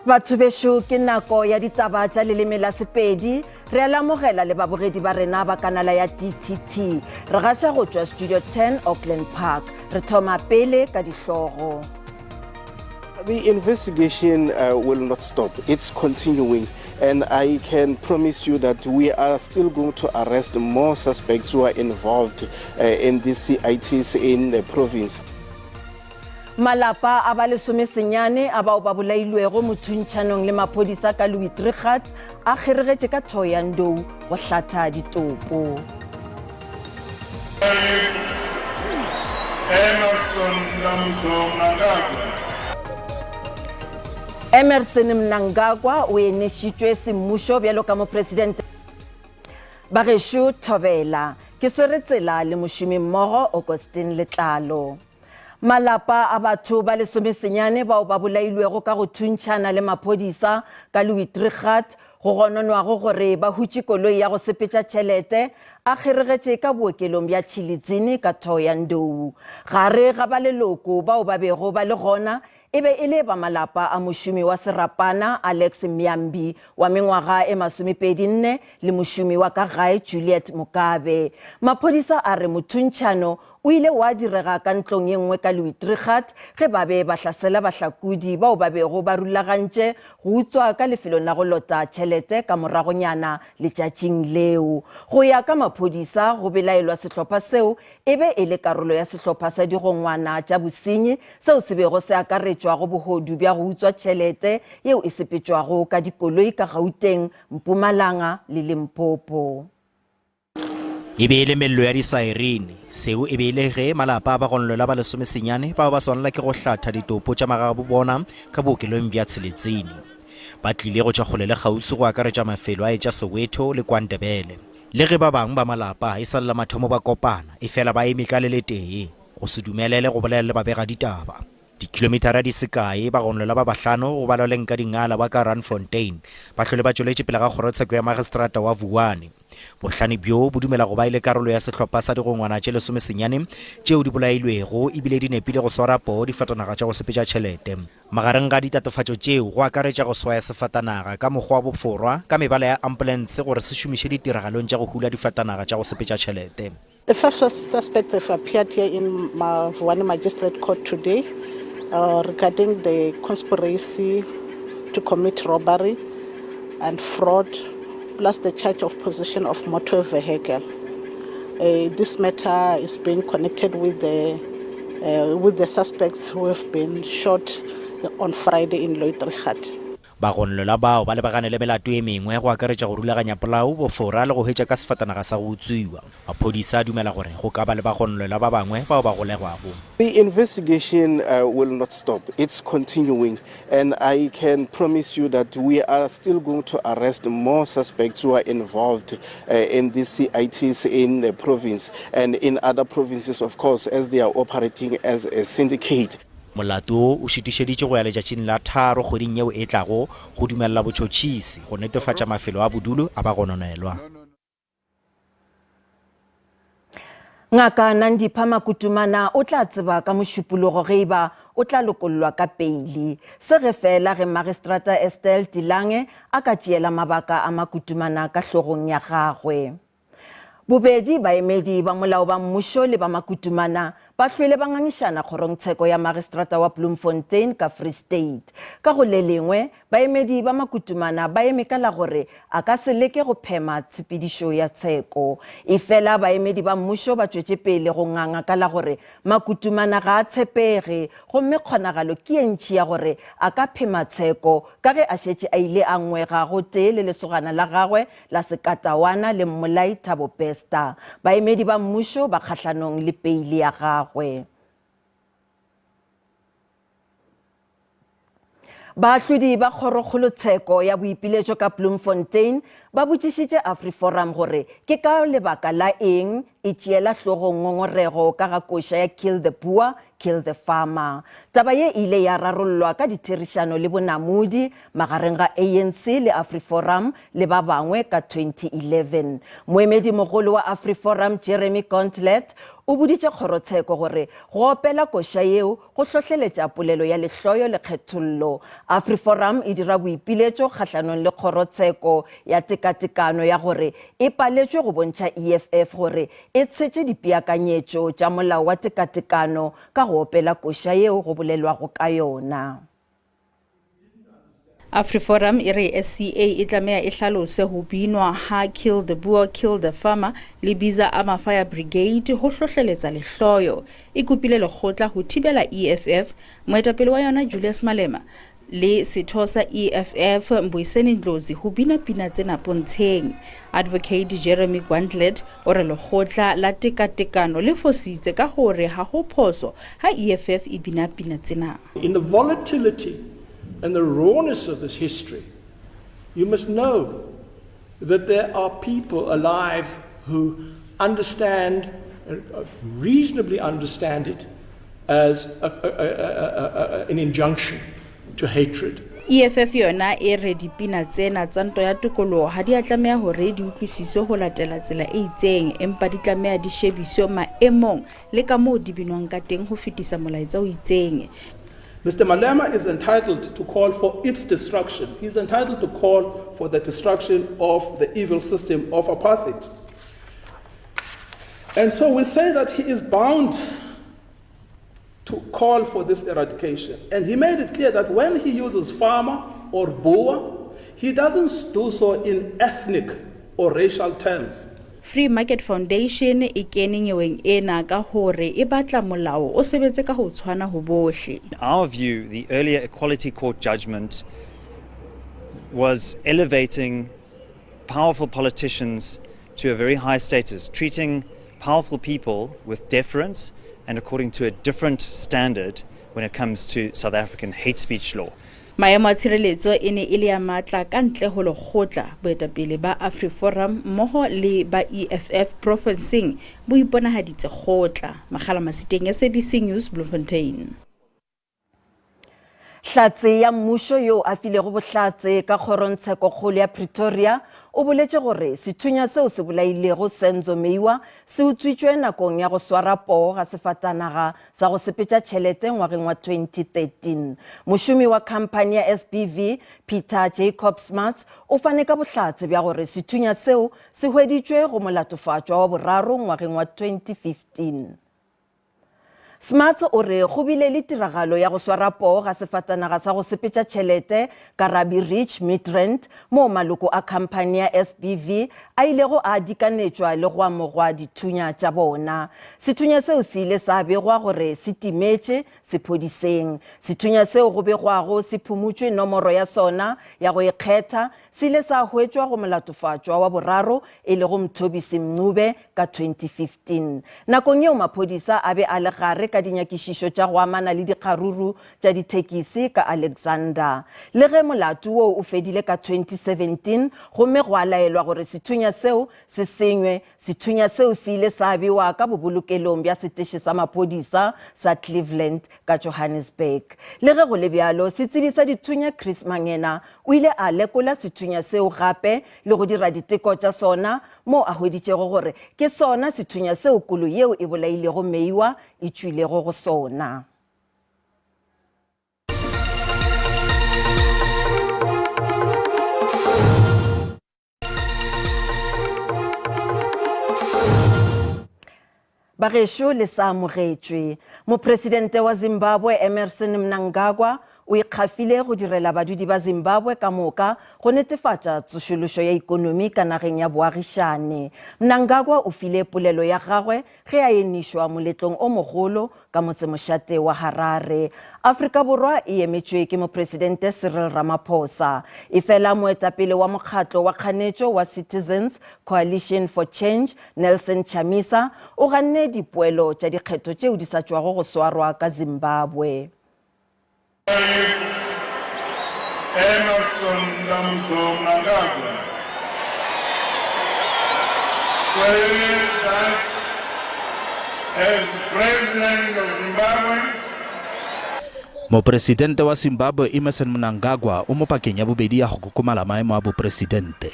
Batho besho ke nako ya ditaba tša leleme la Sepedi re a lamogela le babogedi ba rena ba kanala ya DTT re gaša go tšwa Studio 10 Auckland Park re thoma pele ka dihlogo. The investigation will not stop. It's continuing. And I can promise you that we are still going to arrest more suspects who are involved in these CITs in the province. Malapa a ba lesomesenyane a bao ba bolailwego mothuntšhanong le maphodisa ka Louis Trigat a kgeregetše ka Thoyandou go hlatha ditopo. Emerson Mnangagwa o enešitšwe semmušo bjalo ka mopresidente Bagesho Thobela ke swere tsela le mošomi mmogo Augustine Letlalo. Malapa a batho ba lesomesenyane bao ba bolailwego ka go thuntšhana le maphodisa ka Louis Trigat go gononwago gore ba hutše koloi ya go sepetša tšhelete a kgeregetše ka bookelong bja Tšhilidzini ka Thoyandou. Gare ga ba leloko bao ba bego ba le gona e be e le ba malapa a mošomi wa serapana Alex Myambi wa mengwaga e 24 le mošomi wa ka gae Juliet Mukabe. Maphodisa a re mothuntšhano o ile wa direga ka ntlong ye nngwe ka Louis Trigat ge ba be ba hlasela bahlakudi bao ba bego ba rulagantše go utswa ka lefelong la go lota tšhelete ka moragonyana letšatšing leo. Go ya ka maphodisa go belaelwa sehlopha seo e be e le karolo ya sehlopha sa digongwana tša bosenyi seo se bego se akaretšwa go bohodu bja go utswa tšhelete yeo e sepetšwago ka dikoloi ka Gauteng, Mpumalanga le Limpopo. E be le mello ya disairene seo e be le ge malapa ba gonlo la ba lesomesenyane bao ba swanela ke go hlatha ditopo tša magabo bona ka bookelong bja Tšhilidzini. Ba tlile go tša kgole le kgauswi go akaretša mafelo a etša Soweto le Kwandebele. Le ge ba bang ba malapa e sa lela mathomo ba kopana e fela ba eme ka le tee go se dumelele go bolela le babega ditaba. Dikilometara di sekae ba gonlo la ba bahlano go ba loleng ka dingala ba ka Randfontein ba hlole ba tšweletše pele ga kgorotsheko ya magistrata wa Vuane. Bohlani bjo bo dumela go ba ile karolo ya sehlopha sa digongwana tše lesomesenyane tšeo di bolailwego ebile di nepile go swara poo difatanaga tša go sepetša tšhelete. Magareng ga ditatofatšo tšeo go akaretša go swaya sefatanaga ka mokgwa wa boforwa ka mebala ya ambulance gore se šomiše ditiragalong tša go hula difatanaga tša go sepetša tšhelete. The first suspects have appeared here in Vuane Magistrate Court today regarding the conspiracy to commit robbery and fraud, plus the charge of possession of motor vehicle. This matter is being connected with the suspects who have been shot on Friday in Louis Trigat. Ba gonlo la bao ba lebagane le melato e mengwe go akaretša go rulaganya polao bofora le go hwetša ka sefatanaga sa go utswiwa. Maphodisa a dumela gore go ka ba le ba gonlo la ba bangwe bao ba golegwago. The investigation will not stop. It's continuing. And I can promise you that we are still going to arrest more suspects who are involved in these CITs in the province and in other provinces, of course, as they are operating as a syndicate. Molato o šitišeditše go ya letšatšing la 3 kgweding yeo e tlago go dumelela botšhotšhisi go netefatša mafelo a bodulo a ba gononelwa. Ngaka Nandipha Makutumana o tla tseba ka mošupologo ge eba o tla lokollwa ka peili. Se ge fela ge magistrata Estelle Tilange a ka tšeela mabaka a Makutumana ka hlogong ya gagwe. Bobedi baemedi ba molao ba mmušo le ba Makutumana ba hlwele ba ngangišana kgorongtsheko ya magistrata wa Bloemfontein ka Free State. Ka go le lengwe baemedi ba Makutumana ba eme ka la gore a ka se leke go phema tshepedišo ya tsheko. E fela baemedi ba mmušo ba tšwetše pele go nganga ka la gore Makutumana ga a tshepege gomme kgonagalo ke ye ntši ya gore a ka phema tsheko ka ge a šetše a ile a ngwega go tee le lesogana la gagwe la sekatawana le mmolai Thabo Pesta. Baemedi ba mmušo ba kgahlanong le peili ya gagwe. Baahlodi ba kgorokgolotsheko ya boipiletšo ka Bloemfontein ba botšišitše AfriForum gore ke ka lebaka la eng e tšeela hlogong ngongorego ka ga koša ya Kill the Boer, Kill the Farmer. Taba ye ile ya rarollwa ka ditherišano le bonamodi magareng ga ANC le AfriForum le ba bangwe ka 2011. Moemedi mogolo wa AfriForum Jeremy Gauntlett o boditše kgorotsheko gore go opela koša yeo go hlohleletša polelo ya lehloyo le kgethollo. AfriForum e dira boipiletšo kgahlanong le kgorotsheko ya tekatekano ya gore e paletšwe go bontšha EFF gore e tshetše dipeakanyetšo tša molao wa tekatekano ka go opela koša yeo go bolelwago ka yona. AfriForum e re SCA e tlamea e hlalose ho binwa ha Kill the Boer, Kill the Farmer le Biza Ama Fire Brigade ho hlohleletsa lehloyo. E kopile lekgotla ho thibela EFF, moetapele wa yona Julius Malema le setho sa EFF Mboiseni Ndlozi ho bina pina tsena pontsheng. Advocate Jeremy Gauntlett o re lekgotla la tekatekano le fositse ka hore ha ho phoso ha EFF e bina pina tsena. In the volatility and the rawness of this history, you must know that there are people alive who understand, reasonably understand it as an injunction to hatred. EFF yona e re dipina tsena tsa ntwa ya tokoloho ha di a tlameha hore di utlwisiswe ho latela tsela e itseng, empa di tlameha di shebiswe maemong le ka moo di binwang ka teng ho fetisa molaetsa o itseng. Mr. Malema is entitled to call for its destruction. He's entitled to call for the destruction of the evil system of apartheid. And so we say that he is bound to call for this eradication. And he made it clear that when he uses farmer or Boer, he doesn't do so in ethnic or racial terms. Free Market Foundation e kene nyeweng ena ka hore e batla molao o sebetse ka ho tshwana ho bohle. In our view, the earlier Equality Court judgment was elevating powerful politicians to a very high status, treating powerful people with deference and according to a different standard when it comes to South African hate speech law. Maemo a tshireletso e ne e le ya matla ka ntle ho lekgotla. Boetapele ba AfriForum mmoho le ba EFF profinsing bo iponahaditse kgotla. Magala Masiteng, SABC News, Bloemfontein. Hlatse ya mmusho yo a filego bohlatse ka kgorontsheko kgolo ya Pretoria o boletše gore sethunya seo se bolailego Senzo Meiwa se utswitšwe nakong ya go swara poo ga sefatanaga sa go sepetša tšhelete ngwageng wa 2013. Mošomi wa khamphane ya SBV Peter Jacob Smarts o fane ka bohlatse bja gore sethunya seo se hweditšwe go molatofatšwa wa boraro ngwageng wa 2015. Smarts o re go bile le tiragalo ya go swara poo ga sefatanaga sa go sepetša tšhelete ka Rabi Ridge Midrand mo maloko a khamphane ya SBV a ilego a dikanetšwa le go amogwa dithunya tša bona. Sethunya seo se ile sa begwa gore se timetše sephodiseng. Sethunya seo go begwago se phumutšwe nomoro ya sona ya go ikgetha se ile sa hwetšwa go molatofatšwa wa boraro e le go Mthobisi Mncube ka 2015. Nakong yeo maphodisa a be a le gare ka dinyakišišo tša go amana le dikgaruru tša dithekisi ka Alexander. Le ge molato wo o fedile ka 2017 gomme go a laelwa gore sethunya seo se senywe, sethunya seo se ile sa bewa ka bobolokelong bja seteše sa maphodisa sa Cleveland ka Johannesburg. Le ge go le bjalo, setsebi sa dithunya Chris Mangena o ile a lekola sethunya seo gape le go dira diteko tša sona mo a hweditšego gore ke sona sethunya seo kolo yeo e bolailego Meiwa e tšwilego go sona. Bagesho le sa amogetšwe. Mopresidente wa Zimbabwe Emmerson Mnangagwa o ikgafile go direla badudi ba Zimbabwe ka moka go netefatša tsošološo ya ikonomi ka nageng ya boagišane. Mnangagwa o file polelo ya gagwe ge a enišwa moletlong o mogolo ka motsemošate wa Harare. Afrika Borwa e emetšwe ke mopresidente Cyril Ramaphosa. E fela moetapele wa mokgatlo wa kganetšo wa Citizens Coalition for Change Nelson Chamisa o ganne dipoelo tša dikgetho tšeo di sa tšwago go swarwa ka Zimbabwe. Emmerson Mnangagwa swear that as President of Zimbabwe, Mopresidente wa Zimbabwe Emmerson Mnangagwa o mo pakeng ya bobedi ya go kokomala maemo a bopresidente.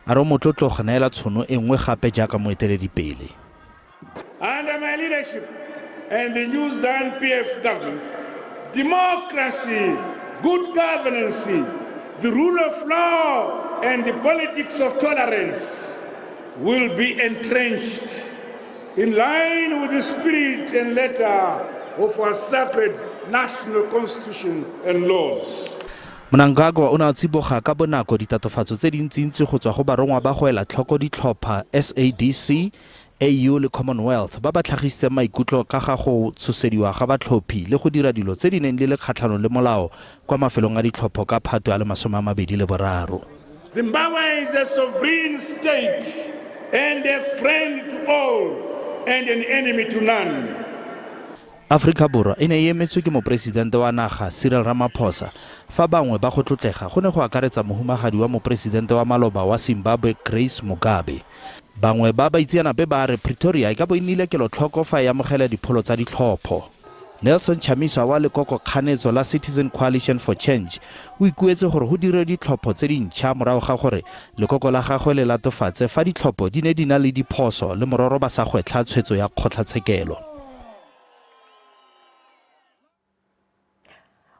A re o motlotlo go neela tshono e nngwe gape jaaka moeteledipele. under my leadership and the new ZANU-PF government, democracy, good governance, the rule of law, and the politics of tolerance will be entrenched in line with the spirit and letter of our sacred national constitution and laws. Mnangagwa o ne a tsiboga ka bonako ditatofatso tse dintsintsi go tswa go barongwa ba go ela tlhoko ditlhopha SABC, AU le Commonwealth ba ba tlhagisitseng maikutlo ka ga go tshosediwa ga batlhophi le go dira dilo tse di neng di le kgatlhanong le molao kwa mafelong a ditlhopho ka Phatwe a le 2023. Zimbabwe is a sovereign state and a friend to all and an enemy to none. Afrika Borwa e ne e emetswe ke mopresidente wa naga Cyril Ramaphosa fa bangwe ba go tlotlega go ne go akaretsa mohumagadi wa mopresidente wa maloba wa Zimbabwe Grace Mugabe. Bangwe ba baitseanape ba re Pretoria e ka bo nnile kelotlhoko fa e amogela dipholo tsa ditlhopho. Nelson Chamisa wa lekoko kganetso la Citizen Coalition for Change o ikuetse gore go dire ditlhopho tse dintšha morago ga gore lekoko la gagwe le latofatse fa ditlhopho di ne di na le diphoso le mororo ba sa gwetlha tshwetso ya kgotlatshekelo.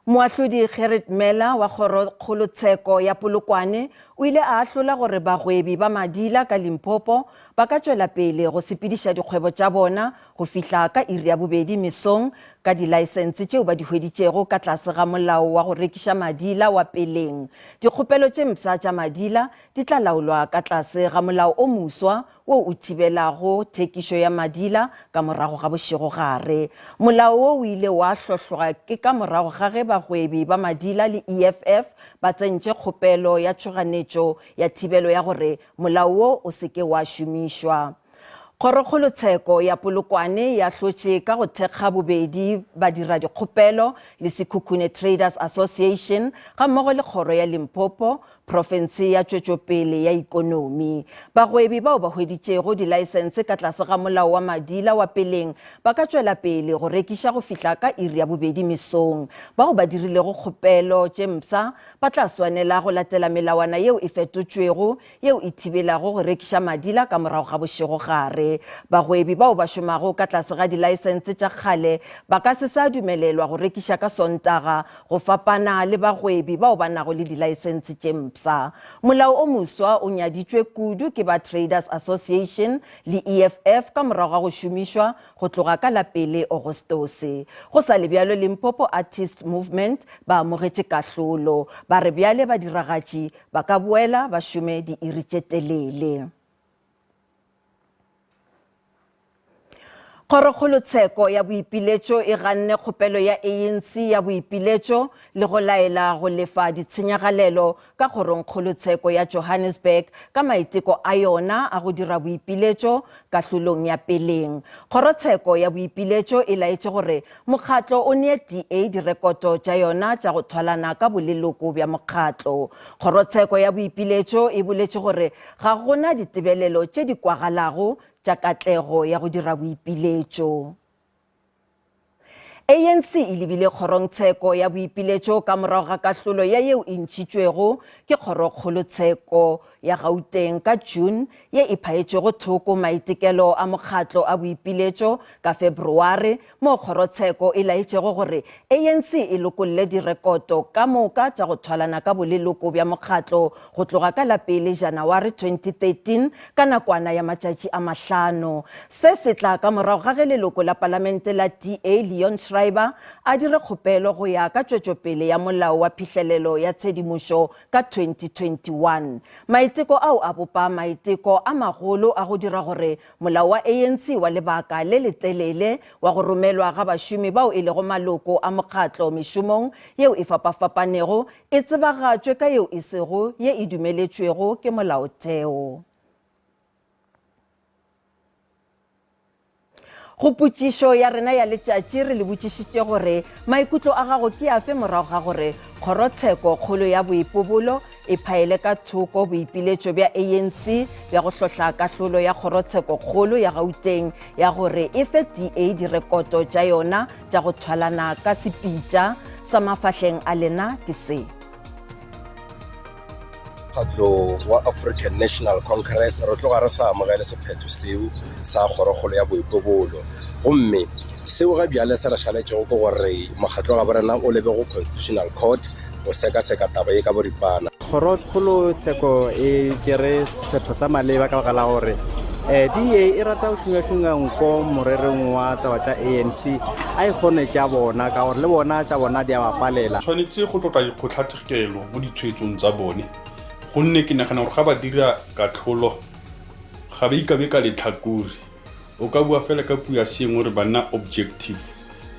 Moatlhodi Gerrit Mela wa kgolotsheko ya Polokwane o ile a ahlola gore bagwebi ba madila ka Limpopo ba ka tswela pele go sepediša dikgwebo tša bona go fihla ka iri ya bobedi mesong ka dilaesense tšeo ba di hweditšego ka tlase ga molao wa go rekiša madila wa peleng. Dikgopelo tše mpša tša madila di tla laolwa ka tlase ga molao o moswa wo o thibelago thekišo ya madila ka morago ga bošegogare. Molao wo o ile wa hlohloga ke ka morago ga ge bagwebi ba madila le EFF ba tsentše kgopelo ya tšhoganetšo ya thibelo ya gore molao wo o seke wa šomišwa. Kgorokgolotsheko ya Polokwane ya hlotše ka go thekga bobedi badira dikgopelo le Sekhukhune Traders Association ga mmogo le kgoro ya Limpopo Province ya tšwetšopele ya ikonomi. Bagwebi bao ba hweditšego dilaesense ka tlase ga molao wa madila wa peleng ba ka tšwela pele go rekiša go fihla ka iri ya bobedi mesong. Bao ba dirilego kgopelo tše mpša ba tla swanela go latela melawana yeo e fetotšwego yeo e thibelago go rekiša madila ka morago ga bošegogare. Bagwebi bao ba šomago ka tlase ga dilaesense tša kgale ba ka se sa dumelelwa go rekiša ka Sontaga go fapana le bagwebi bao ba nago le dilaesense tše mpša. Molao o moswa o nyaditšwe kudu ke ba Traders Association le EFF ka morago ga go šomišwa go tloga ka la pele Agostose. Go sa le bjalo Limpopo Artists Movement ba amogetše kahlolo ba re bjale ba diragatši ba ka boela ba šome di iri tše telele. Kgorokgolotsheko ya boipiletšo e ganne kgopelo ya ANC ya boipiletšo le go laela go lefa ditshenyagalelo ka kgoronkgolotsheko ya Johannesburg ka maiteko a yona a go dira boipiletšo kahlolong ya peleng. Kgorotsheko ya boipiletšo e laetše gore mokgatlo o nee DA direkoto tša yona tša go thwalana ka boleloko bja mokgatlo. Kgorotsheko ya boipiletšo e boletše gore ga gona ditebelelo tše di kwagalago tša katlego ya go dira boipiletšo. ANC e lebile kgorontsheko ya boipiletšo ka morago ga kahlolo ya yeo e ntšhitšwego ke kgorokgolotsheko ya Gauteng ka June ye e phaetšego thoko maitekelo a mokgatlo a boipiletšo ka February mo kgorotsheko e laetšego gore ANC e lokolle direkoto ka moka tša go thwalana ka boleloko bja mokgatlo go tloga ka la pele January 2013 ka nakwana ya matšatši a 5. Se se tla ka morago ga ge leloko la palamente la DA Leon Schreiber a dire kgopelo go ya ka tšwetšopele ya molao wa phihlelelo ya tshedimošo ka 2021. Maiteko ao a bopa maiteko a magolo a go dira gore molao wa ANC wa lebaka le letelele wa go romelwa ga bašomi bao e lego maloko a mokgatlo mešomong yeo e fapafapanego e tsebagatšwe ka yeo e sego ye e dumeletšwego ke molaotheo. Go putsišo ya rena ya letšatši re le botšišitše gore maikutlo a gago ke afe morago ga gore kgorotsheko kgolo ya boipobolo e phaele ka thoko boipiletšo bja ANC bja go hlohla kahlolo ya kgorotsheko kgolo ya Gauteng ya gore e fe DA direkoto tša yona tša go thwalana ka sepitša sa mafahleng a lena ke se. Mokgatlo wa African National Congress re tloga re sa amogele sephetho seo sa kgorokgolo ya boipobolo gomme seo ga bjale se re šaletšego ke gore mokgatlo ga borena o lebe go Constitutional Court go sekaseka taba ye ka boripana. Kgorotsheko e tšere sephetho sa maleba ka baka la gore DA e rata go šunga nko morerong wa taba tša ANC a ikgone tša bona ka gore le bona tša bona di a bapalela. Tshwanetse go tlotla dikgotlatekelo mo ditshwetsong tsa bone gonne ke nagana gore ga ba dira katlholo ga ba ikabe ka letlhakore o ka bua fela ka puo ya seeng gore ba nna objective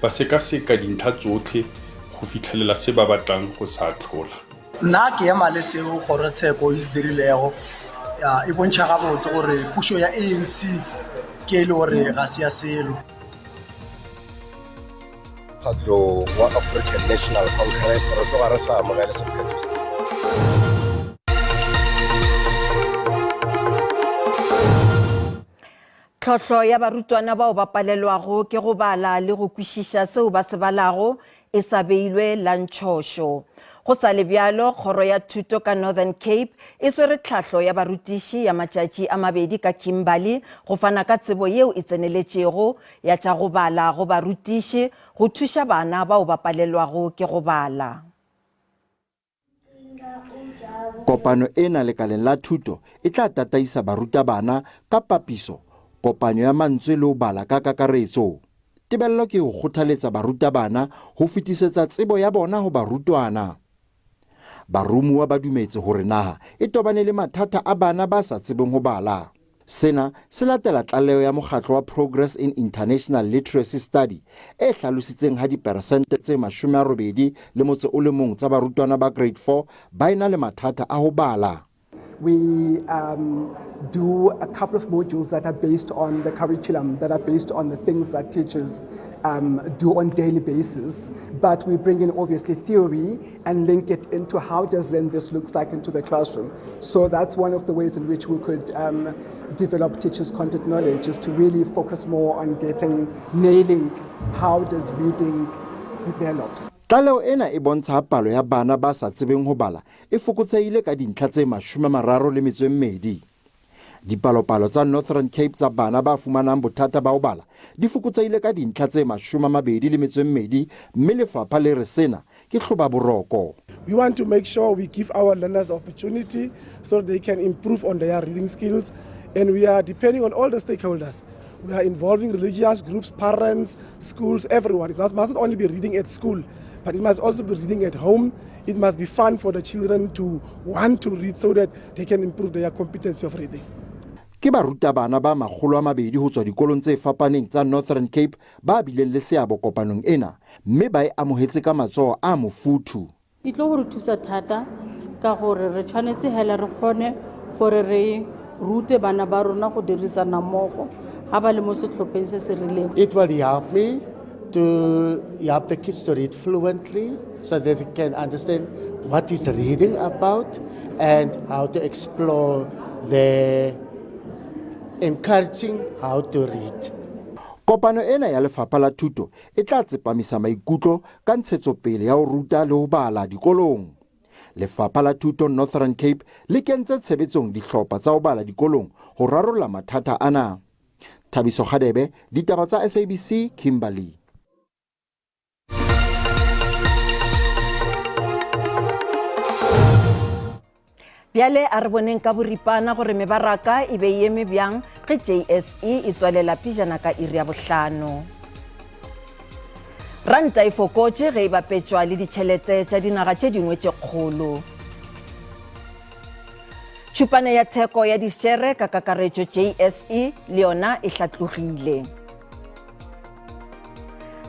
ba sekaseka dintlha tsotlhe go fitlhelela se ba batlang go sa tlhola. Nna ke ema le seo kgorotsheko e se dirilego e bontšha gabotse gore pušo ya ANC ke e le gore ga se ya selo. Mokgatlo wa African National Congress re tloga re sa amogele sephetho se. Tlhotlho ya barutwana bao ba palelwago ke go bala le go kwešiša seo ba se balago e sa beilwe lantšhošo. Go sa le bjalo, kgoro ya thuto ka Northern Cape e swere tlhahlo ya barutiši ya matšatši a mabedi ka Kimberley go fana ka tsebo yeo e tseneletšego ya tša go bala go barutiši go thuša bana bao ba palelwago ke go bala. Kopano ena lekaleng la thuto e tla tataisa barutabana ka papiso kopanyo ya mantswe le ho bala ka kakaretso. Tebello ke ho kgothaletsa barutabana ho fetisetsa tsebo ya bona ho barutwana. Barumuwa ba dumetse hore naha e tobane le mathata a bana ba sa tsebeng ho bala. Sena se latela tlaleho ya mokgatlo wa Progress in International Literacy Study e hlalositseng ha diperesente tse 81 tsa barutwana ba grade 4 ba ena le mathata a ho bala. We do a couple of modules that are based on the curriculum, that are based on the things that teachers do on daily basis, but we bring in obviously theory and link it into how does then this looks like into the classroom. So that's one of the ways in which we could develop teachers' content knowledge, is to really focus more on nailing how does reading develops. Tlaleho ena e bontsha palo ya bana ba sa tsebeng ho bala e fokotseile ka dintlha tse 32. Dipalopalo tsa Northern Cape tsa bana ba fumanang bothata ba ho bala di fokotseile ka dintlha tse 22 mme lefapha le re sena ke hloba boroko. We want to make sure we give our learners the opportunity so they can improve on their reading skills, and we are depending on all the stakeholders. We are involving religious groups, parents, schools, everyone. It must not only be reading at school, but it must also be reading at home. It must be fun for the children to want to read so that they can improve their competency of reading. Ke barutabana ba 200 ho tswa dikolong tse fapaneng tsa Northern Cape ba bileng le seabo kopanong ena, mme ba e amohetse ka matsoho a mofuthu. E tlo go re thusa thata ka gore re tshwanetse hela re kgone gore re rute bana ba rona go dirisana mmogo ha ba le mo setlhopheng se se rileng. It will help me to help the kids to read fluently so that they can understand what is reading about and how to explore the encouraging how to read. Kopano ena ya lefapha la thuto e tla tsepamisa maikutlo ka ntshetsopele ya ho ruta le ho bala dikolong. Lefapha la thuto Northern Cape le kentse tshebetsong dihlopha tsa ho bala dikolong ho rarolla mathata ana. Thabiso Khadebe, Ditaba tsa SABC, Kimberley. Bjale a re boneng ka boripana gore mebaraka e be eme bjang ge JSE e tswalela pijana ka iri ya 5. Ranta e fokotše ge e bapetšwa le ditšhelete tša dinaga tše dingwe tše kgolo. Tšhupane ya theko ya dišere ka kakaretšo JSE le yona e hlatlogile.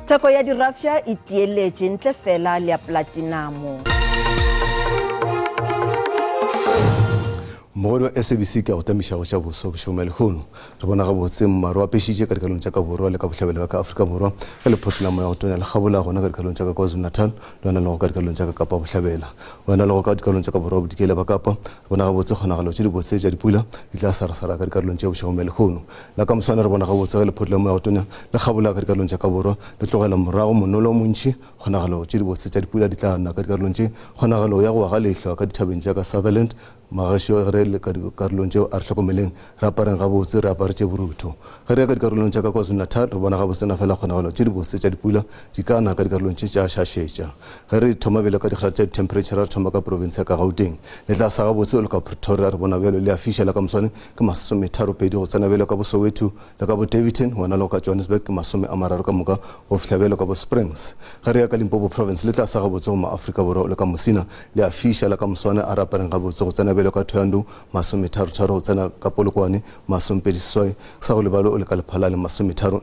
Theko ya dirafša e tieletše ntle fela le ya platinamo. mogodi wa SABC ke go tamiša go tša boso bošomele kgono re bona gabotse mmaro wa pešitše ka dikalong tša ka borwa le ka bohlabele ba ka Afrika Borwa ka lephotlelamo ya go tonya le kgabola gona ka dikalong tša ka KwaZulu-Natal le wena le go ka dikalong tša ka Kapa bohlabela wena le go ka dikalong tša ka borwa bodikele ba Kapa re bona gabotse kgonagalo tše di botse tša dipula di tla sarasara ka dikalong tša bošomele kgono la ka moswana re bona gabotse ka lephotlelamo ya go tonya le kgabola ka dikalong tša ka borwa le tlogela morago monolo o montši kgonagalo tše di botse tša dipula di tla nna ka dikalong tše kgonagalo ya go wa ga lehlwa ka dithabeng tša ka Sutherland magašo re le ka dikarolong tšeo a re tlhokomeleng re apareng gabotse re aparetše borutho ge re ya ka dikarolong tša ka KwaZulu-Natal re bona gabotsena fela kgonagalo tše di botse tša dipula di ka na ka dikarolong tše tša šašetša ge re thoma bjale ka dikgara tša temperature re thoma ka province ya ka Gauteng le tla sa gabotse o le ka Pretoria re bona bjalo le a fišela ka moswane ke 32 go tsena bjalo ka bo Soweto le ka bo Davidton wena le ka Johannesburg ke 30 ka moka go fihla bjalo ka bo Springs ge re ya ka Limpopo province le tla sa gabotse go maAfrika Borwa le ka Mosina le a fišela ka moswane a re apareng gabotse go tsena bjalo ka Thohoyandou 33 go tsena ka Polokwane 27 sa go lebalo o le ka Lephalale 34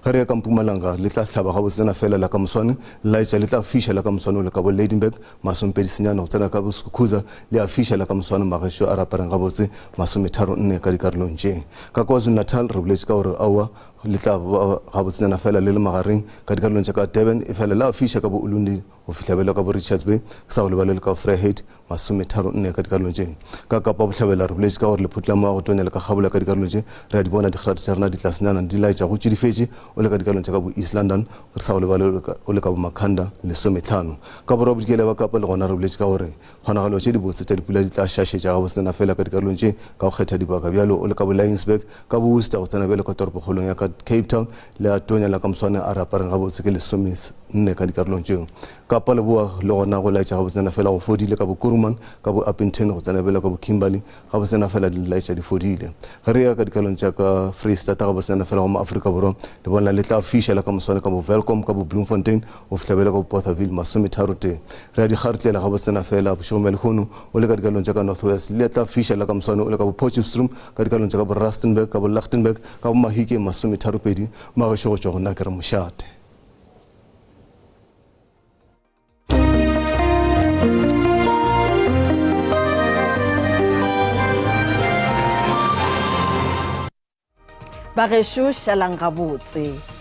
ge re ya ka Mpumalanga le tla hlaba ga botsena fela la ka moswane la itša le tla fiša la ka moswane o le ka bo Ladenburg 29 go tsena ka bo Skukuza le a fiša la ka moswane magašo a rapareng ga botse 34 ka dikarolong tše ka KwaZulu-Natal re boletše ka gore aowa le tla ga botsena fela le le magareng ka dikarolong tša ka Durban e fela la fiša ka bo Ulundi go fihla bjalo ka bo Richards Bay sa go lebalo le ka Vryheid 34 ka dikarolong tše ka Kapa bohlabela re boletše ka gore lephotlelamo ya go tonya le ka kgabola ka dikarolong tše re a di bona dikgerata tša rena di tlasenyana di laetša go tšidifetše o le ka dikarolong tša ka bo East London re sa go lebalo o le ka bo Makhanda 15 ka borwa bodikele ba Kapa le gona re boletše ka gore kgonagalo tše di botse tša dipula di tla šašetša ga botsena fela ka dikarolong tše ka go kgetha dibaka bjalo o le ka bo Lionsburg ka bo Worcester go tsena bjalo ka toropokgolong ya ka Cape Town le a tonya la ka moswane a re apareng ga botse ke 14 ka dikarolong tšeo Kapa Leboa le gona go laetša ga botsena fela go fodile ka bo Kuruman ka bo Upington go tsena bjalo ka bo Kimberley ga botsena fela di laetša di fodile ge re ya ka dikalong tša ka Freestata ga botsena fela go maAfrika Borwa le bona le tla fišela ka moswane ka bo Welkom ka bo Bloemfontein go fihla bjalo ka bo Bothaville 30 re a di kgaretlela ga botsena fela bošomele kgono o le ka dikalong tša ka North West le tla fišela ka moswane o le ka bo Potchefstroom ka dikalong tša ka bo Rustenburg ka bo Lichtenburg ka bo Mahike 32 magašo go tšwa go nna ke re mošate Bagesho shalang gabotse